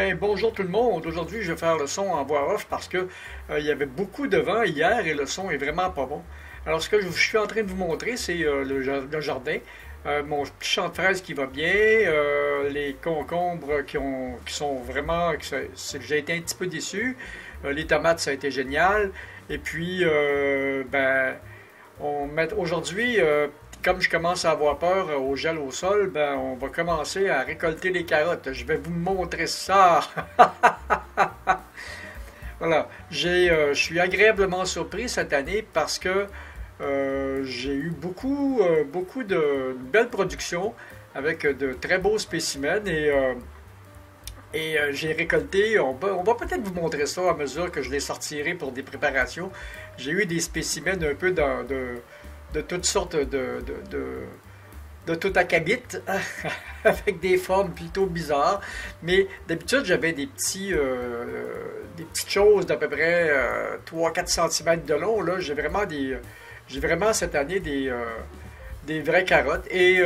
Ben, bonjour tout le monde. Aujourd'hui, je vais faire le son en voix off parce que il y avait beaucoup de vent hier et le son est vraiment pas bon. Alors, ce que je suis en train de vous montrer, c'est le jardin. Mon petit champ de fraises qui va bien, les concombres qui sont vraiment... J'ai été un petit peu déçu. Les tomates, ça a été génial. Et puis, aujourd'hui, comme je commence à avoir peur au gel au sol, ben, on va commencer à récolter les carottes. Je vais vous montrer ça. Voilà. Je suis agréablement surpris cette année parce que j'ai eu beaucoup de belles productions avec de très beaux spécimens et j'ai récolté, on va peut-être vous montrer ça à mesure que je les sortirai pour des préparations. J'ai eu des spécimens un peu de toutes sortes de tout acabit, avec des formes plutôt bizarres. Mais d'habitude, j'avais des petites choses d'à peu près 3-4 cm de long. Là, j'ai vraiment cette année des vraies carottes. Et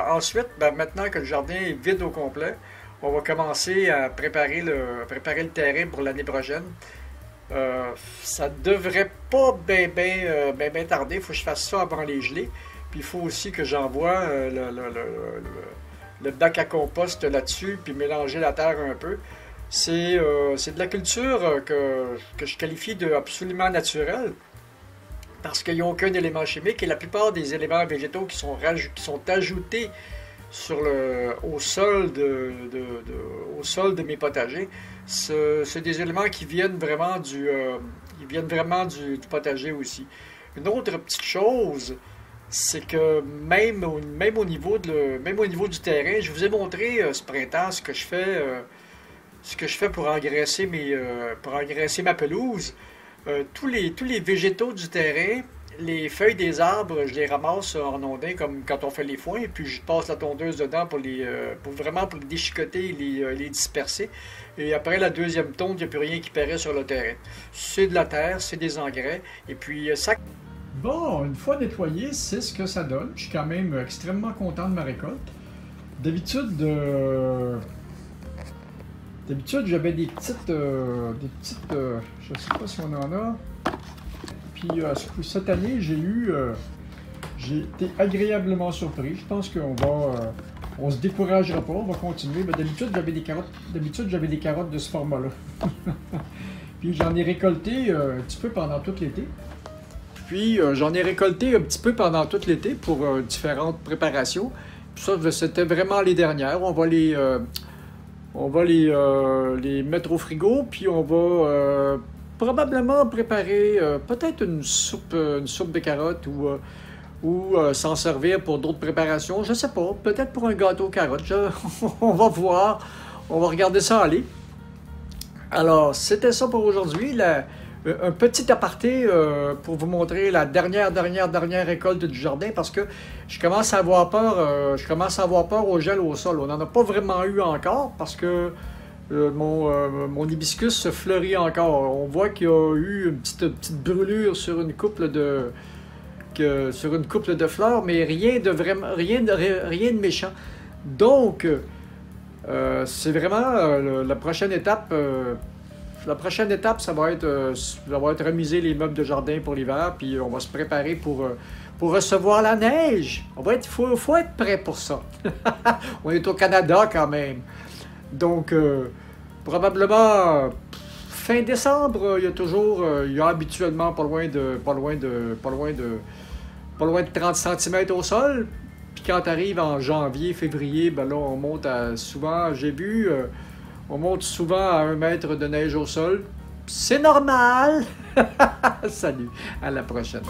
ensuite, ben, maintenant que le jardin est vide au complet, on va commencer à préparer le terrain pour l'année prochaine. Ça devrait pas bien tarder. Il faut que je fasse ça avant les gelées. Puis il faut aussi que j'envoie le bac à compost là-dessus, puis mélanger la terre un peu. C'est de la culture que je qualifie de absolument naturelle, parce qu'il n'y a aucun élément chimique, et la plupart des éléments végétaux qui sont ajoutés au sol de mes potagers, c'est des éléments qui viennent vraiment du potager aussi. Une autre petite chose, c'est que même au niveau du terrain, je vous ai montré ce printemps ce que je fais pour engraisser ma pelouse. Tous les végétaux du terrain, les feuilles des arbres, je les ramasse en ondin comme quand on fait les foins, et puis je passe la tondeuse dedans pour les déchiqueter et les disperser. Et après la deuxième tonde, il n'y a plus rien qui paraît sur le terrain. C'est de la terre, c'est des engrais, et puis ça... Bon, une fois nettoyé, c'est ce que ça donne. Je suis quand même extrêmement content de ma récolte. D'habitude, j'avais des petites, je sais pas si on en a. Puis cette année, j'ai été agréablement surpris. Je pense on se découragera pas, on va continuer. Mais d'habitude, j'avais des carottes de ce format-là. Puis j'en ai récolté un petit peu pendant tout l'été. Pour différentes préparations. Puis ça, c'était vraiment les dernières. On va les mettre au frigo, puis on va probablement préparer peut-être une soupe de carottes ou s'en servir pour d'autres préparations. Je sais pas, peut-être pour un gâteau carotte. On va voir, on va regarder ça aller. Alors, c'était ça pour aujourd'hui. Un petit aparté pour vous montrer la dernière récolte du jardin, parce que je commence à avoir peur au gel au sol. On n'en a pas vraiment eu encore parce que mon hibiscus se fleurit encore. On voit qu'il y a eu une petite brûlure sur une couple de fleurs, mais rien de méchant. Donc, c'est vraiment la prochaine étape. La prochaine étape, ça va être remiser les meubles de jardin pour l'hiver, puis on va se préparer pour recevoir la neige. Faut être prêt pour ça. On est au Canada quand même. Donc, probablement fin décembre, il y a habituellement pas loin de 30 cm au sol. Puis quand tu arrives en janvier, février, ben là, on monte souvent, on monte souvent à 1 mètre de neige au sol. C'est normal! Salut, à la prochaine.